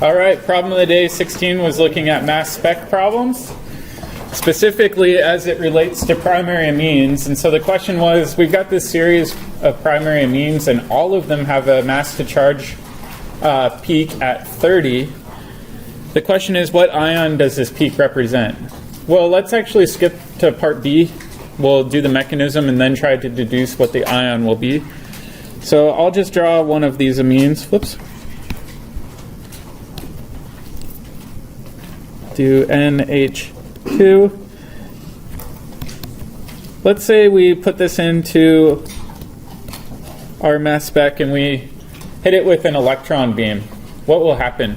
All right, problem of the day 16 was looking at mass spec problems, specifically as it relates to primary amines. And so the question was, we've got this series of primary amines, and all of them have a mass to charge peak at 30. The question is, what ion does this peak represent? Well, let's actually skip to part B. We'll do the mechanism and then try to deduce what the ion will be. So I'll just draw one of these amines. Whoops. Do NH2. Let's say we put this into our mass spec and we hit it with an electron beam. What will happen?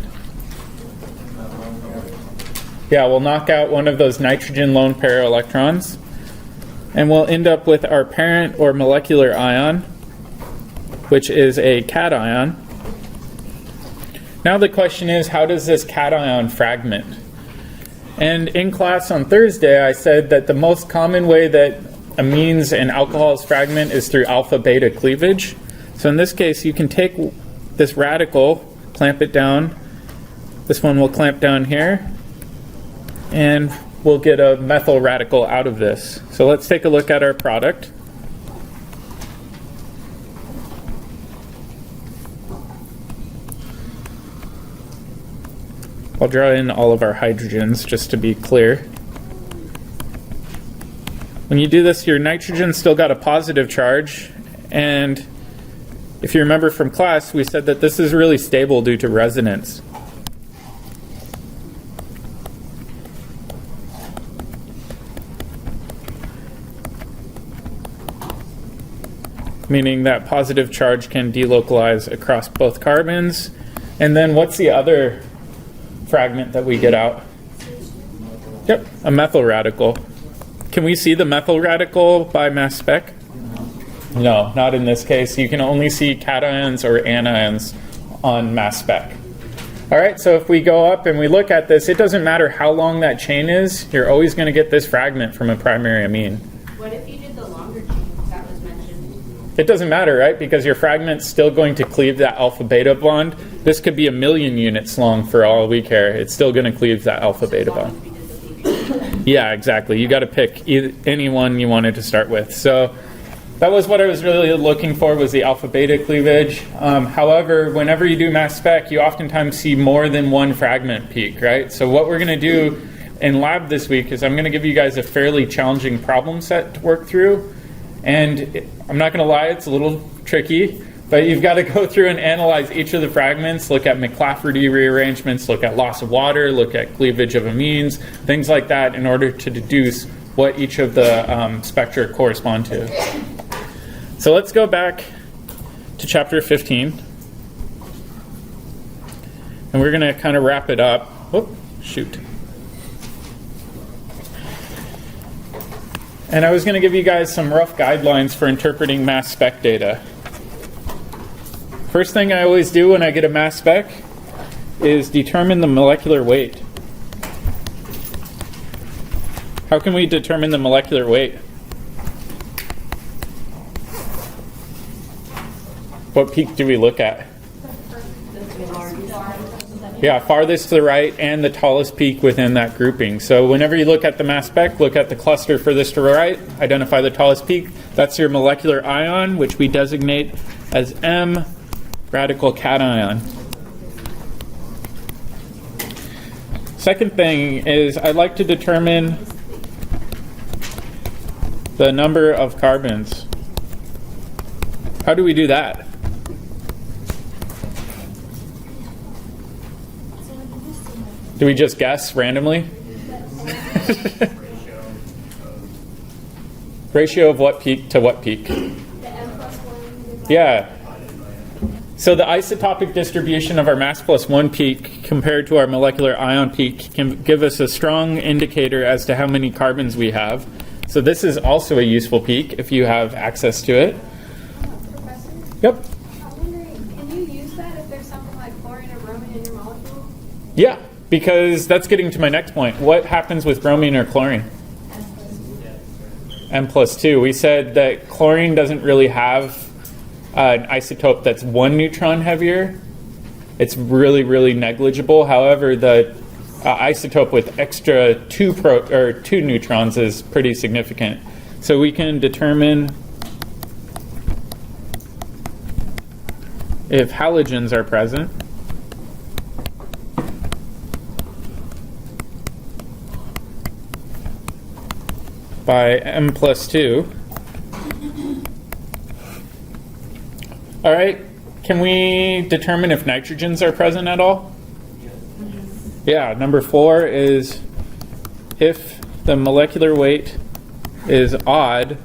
Yeah, we'll knock out one of those nitrogen lone pair electrons, and we'll end up with our parent or molecular ion, which is a cation. Now the question is, how does this cation fragment? And in class on Thursday, I said that the most common way that amines and alcohols fragment is through alpha-beta cleavage. So in this case, you can take this radical, clamp it down. This one will clamp down here, and we'll get a methyl radical out of this. So let's take a look at our product. I'll draw in all of our hydrogens just to be clear. When you do this, your nitrogen's still got a positive charge, and if you remember from class, we said that this is really stable due to resonance. Meaning that positive charge can delocalize across both carbons. And then what's the other fragment that we get out? Yep, a methyl radical. Can we see the methyl radical by mass spec? No, not in this case. You can only see cations or anions on mass spec. All right, so if we go up and we look at this, it doesn't matter how long that chain is, you're always going to get this fragment from a primary amine. What if you did the longer chain that was mentioned? It doesn't matter, right? Because your fragment's still going to cleave that alpha-beta bond. This could be 1,000,000 units long for all we care. It's still going to cleave that alpha-beta bond. Yeah, exactly. You got to pick any one you wanted to start with. So that was what I was really looking for, was the alpha-beta cleavage. However, whenever you do mass spec, you oftentimes see more than one fragment peak, right? So what we're going to do in lab this week is I'm going to give you guys a fairly challenging problem set to work through. And I'm not going to lie, it's a little tricky, but you've got to go through and analyze each of the fragments, look at McLafferty rearrangements, look at loss of water, look at cleavage of amines, things like that, in order to deduce what each of the spectra correspond to. So let's go back to chapter 15. And we're going to kind of wrap it up. Oh, shoot. And I was going to give you guys some rough guidelines for interpreting mass spec data. First thing I always do when I get a mass spec is determine the molecular weight. How can we determine the molecular weight? What peak do we look at? Yeah, farthest to the right and the tallest peak within that grouping. So whenever you look at the mass spec, look at the cluster furthest to the right, identify the tallest peak. That's your molecular ion, which we designate as M radical cation. Second thing is I'd like to determine the number of carbons. How do we do that? Do we just guess randomly? Ratio of what peak to what peak? Yeah. So the isotopic distribution of our mass plus 1 peak compared to our molecular ion peak can give us a strong indicator as to how many carbons we have. So this is also a useful peak if you have access to it. Professor? Yep. I'm wondering, can you use that if there's something like chlorine or bromine in your molecule? Yeah, because that's getting to my next point. What happens with bromine or chlorine? M+2. We said that chlorine doesn't really have an isotope that's 1 neutron heavier It's really, really negligible. However, the isotope with extra two neutrons is pretty significant. So we can determine if halogens are present by m plus 2. All right, can we determine if nitrogens are present at all? Yeah, number 4 is if the molecular weight is odd,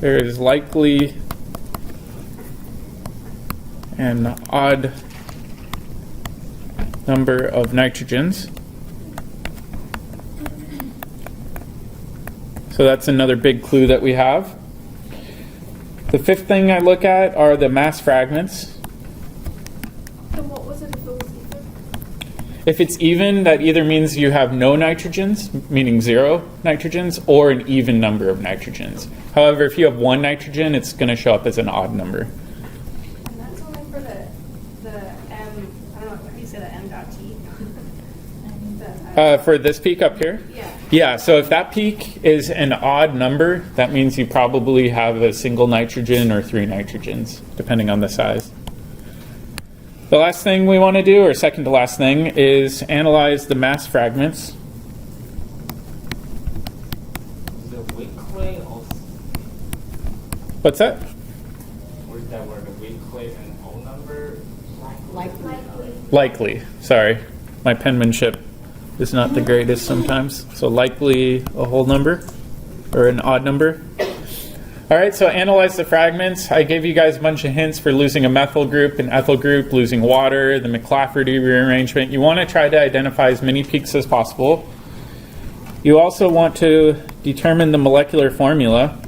there is likely an odd number of nitrogens. So that's another big clue that we have. The 5th thing I look at are the mass fragments. So what was it if it was even? If it's even, that either means you have no nitrogens, meaning 0 nitrogens, or an even number of nitrogens. However, if you have 1 nitrogen, it's going to show up as an odd number. And that's only for the M, I don't know, how do you say that, M dot T? For this peak up here? Yeah. Yeah, so if that peak is an odd number, that means you probably have a single nitrogen or 3 nitrogens, depending on the size. The last thing we want to do, or second to last thing, is analyze the mass fragments. The weakly also, What's that? what is that word? The weakly and whole number? Likely. Sorry. My penmanship is not the greatest sometimes. So likely a whole number or an odd number. All right, so analyze the fragments. I gave you guys a bunch of hints for losing a methyl group, an ethyl group, losing water, the McLafferty rearrangement. You want to try to identify as many peaks as possible. You also want to determine the molecular formula.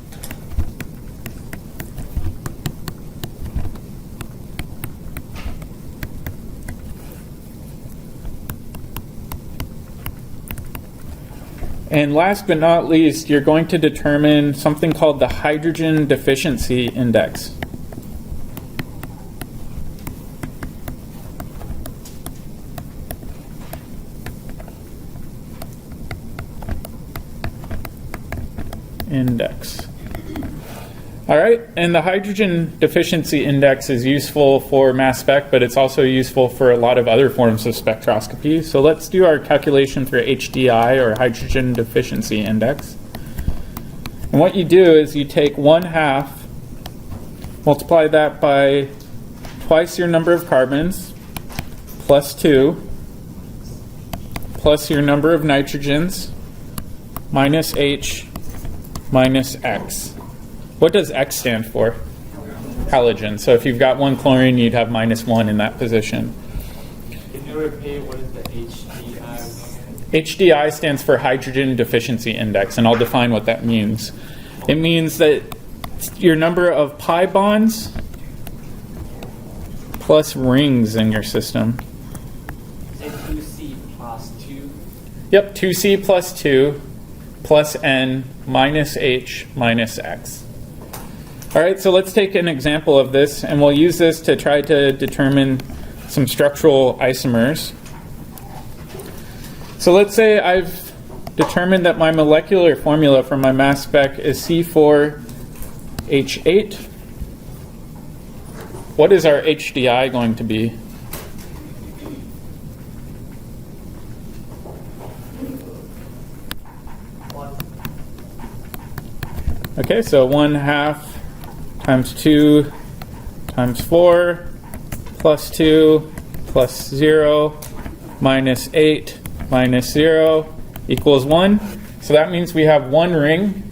And last but not least, you're going to determine something called the hydrogen deficiency index. All right, and the hydrogen deficiency index is useful for mass spec, but it's also useful for a lot of other forms of spectroscopy. So let's do our calculation for HDI, or hydrogen deficiency index. And what you do is you take 1/2, multiply that by twice your number of carbons, plus 2, plus your number of nitrogens, minus H, minus X. What does X stand for? Halogen. So if you've got 1 chlorine, you'd have -1 in that position. Can you repeat what is the HDI? HDI stands for hydrogen deficiency index, and I'll define what that means. It means that your number of pi bonds plus rings in your system. Say 2C plus 2. Yep, 2C plus 2 plus N minus H minus X. All right, so let's take an example of this, and we'll use this to try to determine some structural isomers. So let's say I've determined that my molecular formula for my mass spec is C4H8. What is our HDI going to be? Okay, so 1/2 times 2 times 4 plus 2 plus 0 minus 8 minus 0 equals 1. So that means we have 1 ring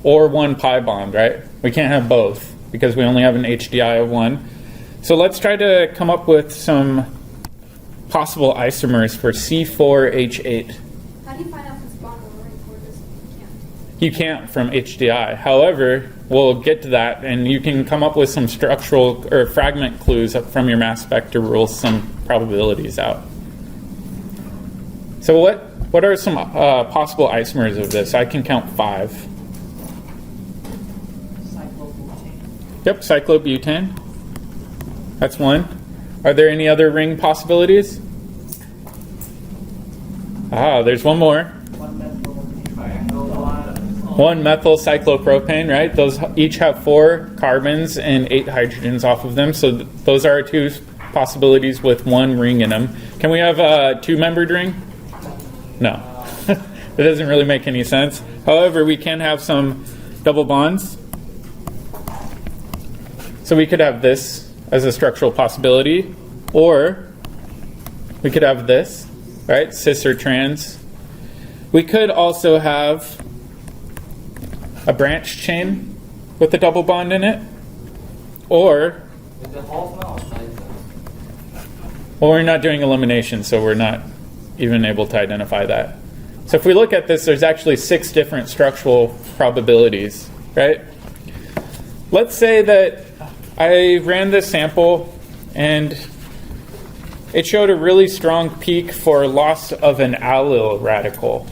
or 1 pi bond, right? We can't have both because we only have an HDI of 1. So let's try to come up with some possible isomers for C4H8. How do you find out if it's bond or ring, or just can't? You can't from HDI. However, we'll get to that, and you can come up with some structural or fragment clues from your mass spec to rule some probabilities out. So what are some possible isomers of this? I can count 5. Cyclobutane. Yep, cyclobutane. That's one. Are there any other ring possibilities? There's one more. One methyl cyclopropane, right? Those each have 4 carbons and 8 hydrogens off of them. So those are our 2 possibilities with 1 ring in them. Can we have a 2-membered ring? No. It doesn't really make any sense. However, we can have some double bonds. So we could have this as a structural possibility, or we could have this, right? Cis or trans. We could also have a branch chain with a double bond in it, or well, we're not doing elimination, so we're not even able to identify that. So if we look at this, there's actually 6 different structural probabilities, right? Let's say that I ran this sample and it showed a really strong peak for loss of an allyl radical,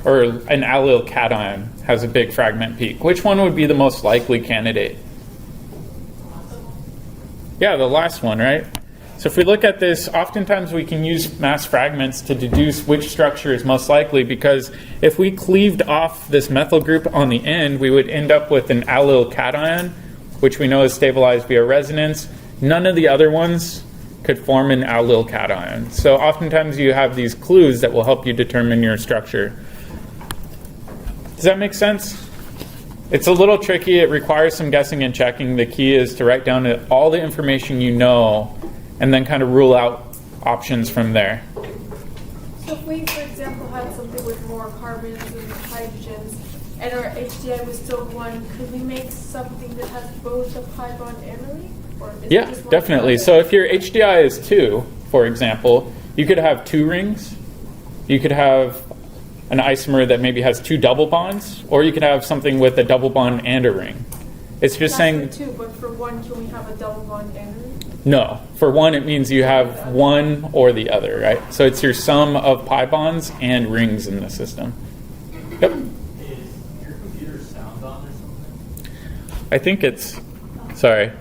or an allyl cation has a big fragment peak. Which one would be the most likely candidate? Yeah, the last one, right? So if we look at this, oftentimes we can use mass fragments to deduce which structure is most likely, because if we cleaved off this methyl group on the end, we would end up with an allyl cation, which we know is stabilized via resonance. None of the other ones could form an allyl cation. So oftentimes you have these clues that will help you determine your structure. Does that make sense? It's a little tricky. It requires some guessing and checking. The key is to write down all the information you know and then kind of rule out options from there. So if we, for example, had something with more carbons and hydrogens, and our HDI was still 1, could we make something that has both a pi bond and a ring? Or is it Yeah, just one definitely. bond? So if your HDI is 2, for example, you could have 2 rings. You could have an isomer that maybe has 2 double bonds, or you could have something with a double bond and a ring. It's just saying, That's for 2, but for 1, can we have a double bond and a ring? no. For 1, it means you have one or the other, right? So it's your sum of pi bonds and rings in the system. Yep. Is your computer sound on or something? I think it's, sorry.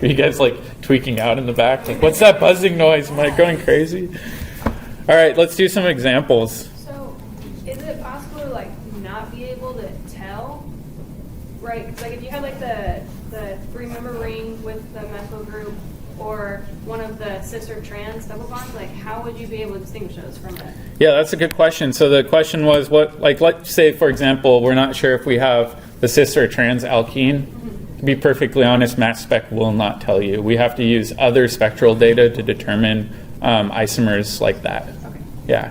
Are you guys like tweaking out in the back? Like, what's that buzzing noise? Am I going crazy? All right, let's do some examples. So, is it possible to like not be able to tell, right? 'Cause, like if you had like the 3-member ring with the methyl group, or one of the cis or trans double bonds, like how would you be able to distinguish those from it? Yeah, that's a good question. So the question was, what, like, let's say, for example, we're not sure if we have the cis or trans alkene. To be perfectly honest, mass spec will not tell you. We have to use other spectral data to determine isomers like that. Okay. Yeah.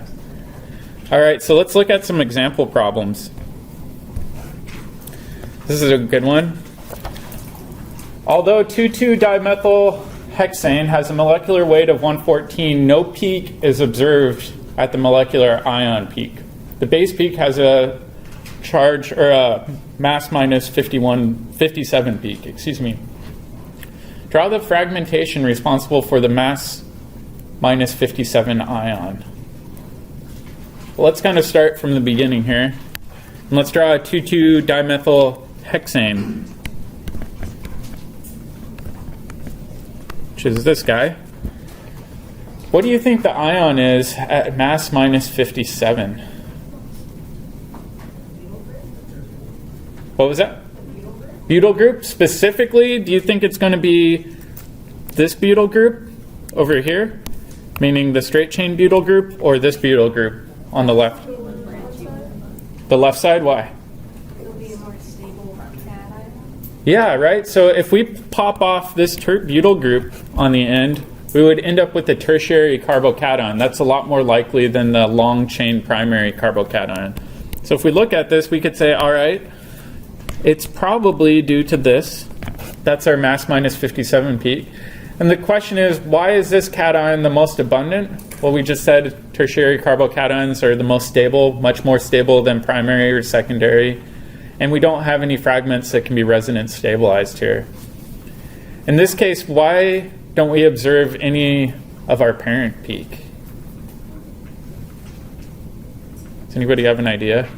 All right, so let's look at some example problems. This is a good one. Although 2,2-dimethyl hexane has a molecular weight of 114, no peak is observed at the molecular ion peak. The base peak has a charge, or a mass minus 57 peak, excuse me. Draw the fragmentation responsible for the mass minus 57 ion. Well, let's kind of start from the beginning here. And let's draw a 2,2-dimethyl hexane, which is this guy. What do you think the ion is at mass minus 57? What was that? Butyl group. Specifically, do you think it's going to be this butyl group over here, meaning the straight chain butyl group, or this butyl group on the left? The left side, why? It'll be a more stable cation. Yeah, right? So if we pop off this butyl group on the end, we would end up with a tertiary carbocation. That's a lot more likely than the long chain primary carbocation. So if we look at this, we could say, all right, it's probably due to this. That's our mass minus 57 peak. And the question is, why is this cation the most abundant? Well, we just said tertiary carbocations are the most stable, much more stable than primary or secondary. And we don't have any fragments that can be resonance stabilized here. In this case, why don't we observe any of our parent peak? Does anybody have an idea?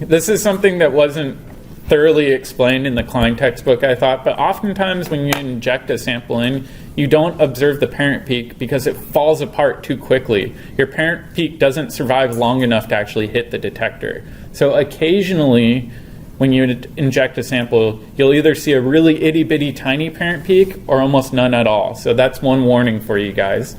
This is something that wasn't thoroughly explained in the Klein textbook, I thought, but oftentimes when you inject a sample in, you don't observe the parent peak because it falls apart too quickly. Your parent peak doesn't survive long enough to actually hit the detector. So occasionally, when you inject a sample, you'll either see a really itty-bitty tiny parent peak or almost none at all. So that's one warning for you guys.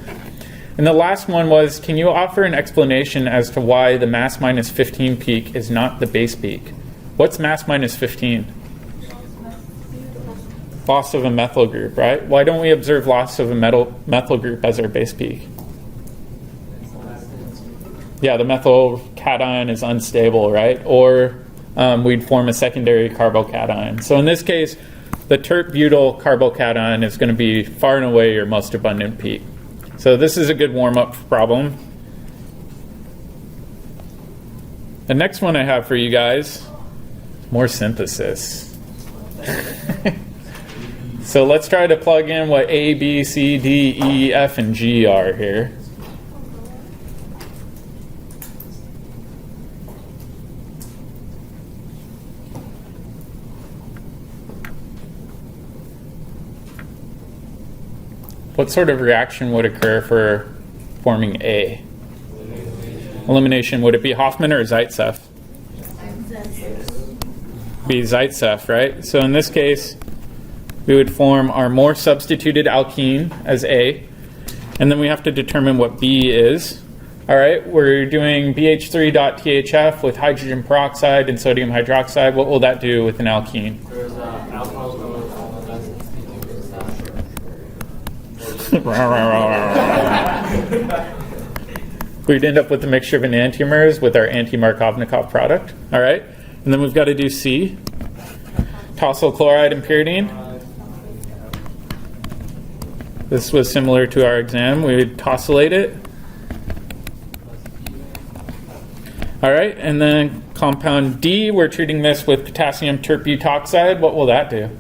And the last one was, can you offer an explanation as to why the mass minus 15 peak is not the base peak? What's mass minus 15? Loss of a methyl group, right? Why don't we observe loss of a methyl group as our base peak? Yeah, the methyl cation is unstable, right? Or we'd form a secondary carbocation. So in this case, the tert-butyl carbocation is going to be far and away your most abundant peak. So this is a good warm-up problem. The next one I have for you guys, more synthesis. So let's try to plug in what A, B, C, D, E, F, and G are here. What sort of reaction would occur for forming A? Elimination. Would it be Hofmann or Zaitsev? Be Zaitsev, right? So in this case, we would form our more substituted alkene as A, and then we have to determine what B is. All right, we're doing BH3.THF with hydrogen peroxide and sodium hydroxide. What will that do with an alkene? There's alcohol group on the left. We'd end up with a mixture of enantiomers with our anti-Markovnikov product. All right, and then we've got to do C. Tosyl chloride and pyridine. This was similar to our exam. We would tosylate it. All right, and then compound D, we're treating this with potassium tert-butoxide. What will that do?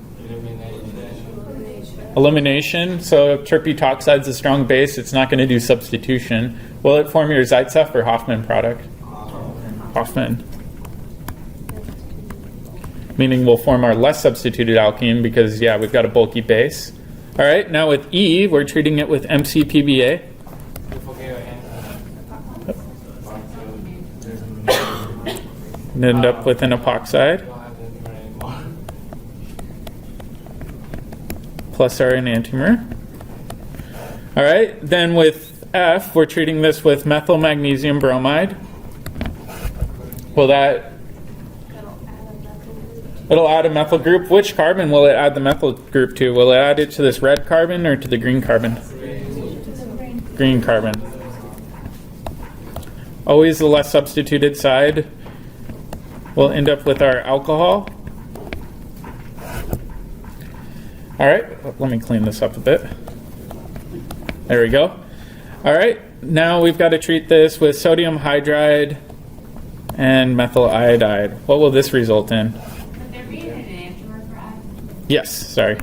Elimination. So if tert-butoxide is a strong base, it's not going to do substitution. Will it form your Zaitsev or Hofmann product? Hofmann. Meaning we'll form our less substituted alkene because, yeah, we've got a bulky base. All right, now with E, we're treating it with MCPBA. And end up with an epoxide. Plus our enantiomer. All right, then with F, we're treating this with methyl magnesium bromide. Will that... It'll add a methyl group. Which carbon will it add the methyl group to? Will it add it to this red carbon or to the green carbon? Green carbon. Always the less substituted side. We'll end up with our alcohol. All right, let me clean this up a bit. There we go. All right, now we've got to treat this with sodium hydride and methyl iodide. What will this result in? Yes, sorry.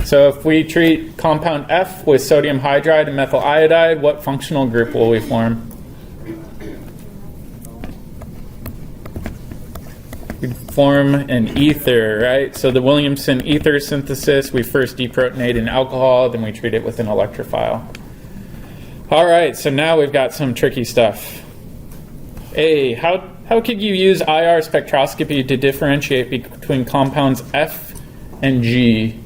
So if we treat compound F with sodium hydride and methyl iodide, what functional group will we form? We form an ether, right? So the Williamson ether synthesis, we first deprotonate an alcohol, then we treat it with an electrophile. All right, so now we've got some tricky stuff. A, how could you use IR spectroscopy to differentiate between compounds F and G?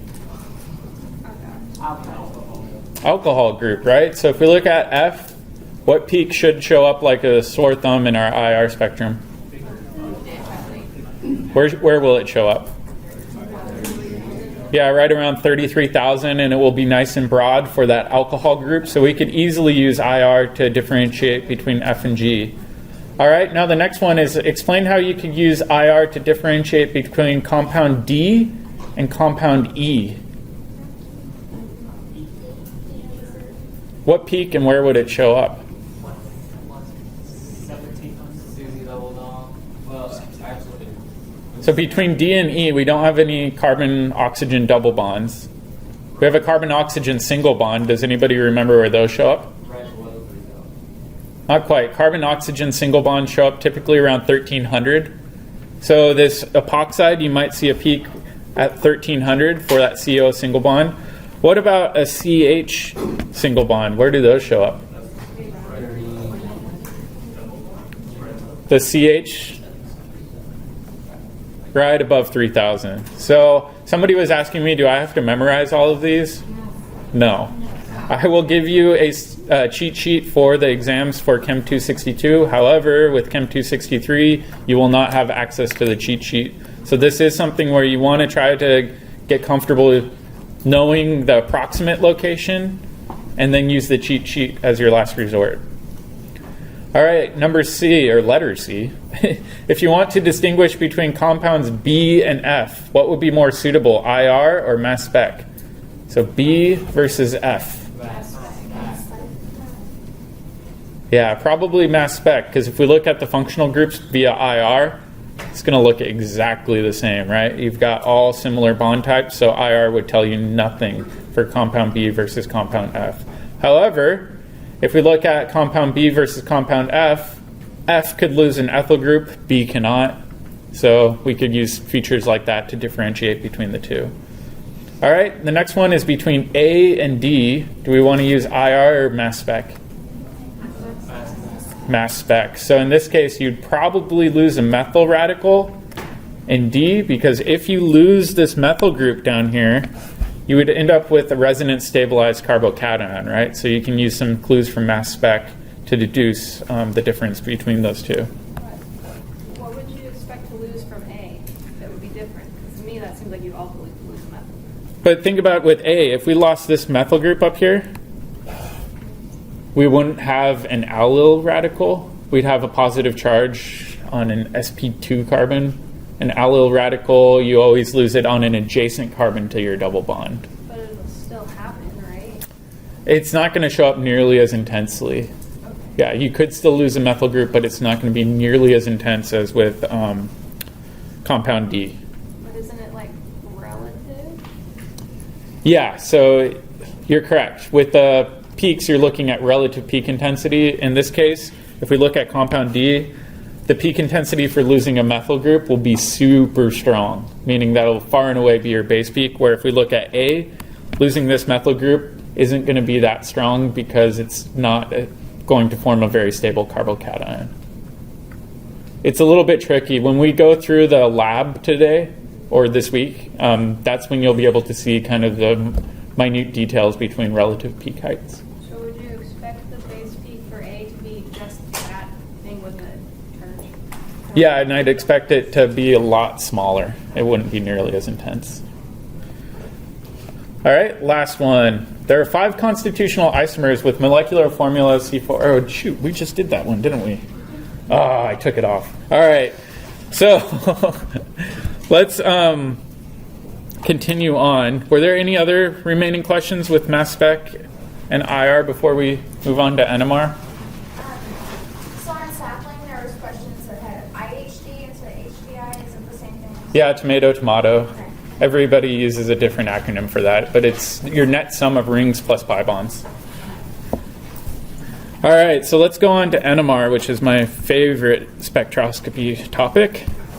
Alcohol group, right? So if we look at F, what peak should show up like a sore thumb in our IR spectrum? Where will it show up? Yeah, right around 33,000, and it will be nice and broad for that alcohol group. So we could easily use IR to differentiate between F and G. All right, now the next one is explain how you could use IR to differentiate between compound D and compound E. What peak and where would it show up? So between D and E, we don't have any carbon-oxygen double bonds. We have a carbon-oxygen single bond. Does anybody remember where those show up? Not quite. Carbon-oxygen single bonds show up typically around 1300. So this epoxide, you might see a peak at 1300 for that CO single bond. What about a CH single bond? Where do those show up? The CH, right above 3000. So somebody was asking me, do I have to memorize all of these? No. I will give you a cheat sheet for the exams for Chem 262. However, with Chem 263, you will not have access to the cheat sheet. So this is something where you want to try to get comfortable with knowing the approximate location and then use the cheat sheet as your last resort. All right, number C, or letter C. If you want to distinguish between compounds B and F, what would be more suitable, IR or mass spec? So B versus F. Yeah, probably mass spec, because if we look at the functional groups via IR, it's going to look exactly the same, right? You've got all similar bond types, so IR would tell you nothing for compound B versus compound F. However, if we look at compound B versus compound F, F could lose an ethyl group, B cannot. So we could use features like that to differentiate between the two. All right, the next one is between A and D. Do we want to use IR or mass spec? Mass spec. So in this case, you'd probably lose a methyl radical in D, because if you lose this methyl group down here, you would end up with a resonance stabilized carbocation, right? So you can use some clues from mass spec to deduce the difference between those two. What would you expect to lose from A that would be different? Because to me, that seems like you also lose a methyl. But think about with A, if we lost this methyl group up here, we wouldn't have an allyl radical. We'd have a positive charge on an sp2 carbon. An allyl radical, you always lose it on an adjacent carbon to your double bond. But it'll still happen, right? It's not going to show up nearly as intensely. Okay. Yeah, you could still lose a methyl group, but it's not going to be nearly as intense as with compound D. But isn't it like relative? Yeah, so you're correct. With the peaks, you're looking at relative peak intensity. In this case, if we look at compound D, the peak intensity for losing a methyl group will be super strong, meaning that'll far and away be your base peak, where if we look at A, losing this methyl group isn't going to be that strong because it's not going to form a very stable carbocation. It's a little bit tricky. When we go through the lab today, or this week, that's when you'll be able to see kind of the minute details between relative peak heights. So would you expect the base peak for A to be just that thing with the charge? Yeah, and I'd expect it to be a lot smaller. It wouldn't be nearly as intense. All right, last one. There are 5 constitutional isomers with molecular formula C4. Oh, shoot, we just did that one, didn't we? Oh, I took it off. All right, so let's continue on. Were there any other remaining questions with mass spec and IR before we move on to NMR? So on sampling, there was questions that had IHD instead of HDI. Is it the same thing? Yeah, tomato, tomato. Okay. Everybody uses a different acronym for that, but it's your net sum of rings plus pi bonds. All right, so let's go on to NMR, which is my favorite spectroscopy topic.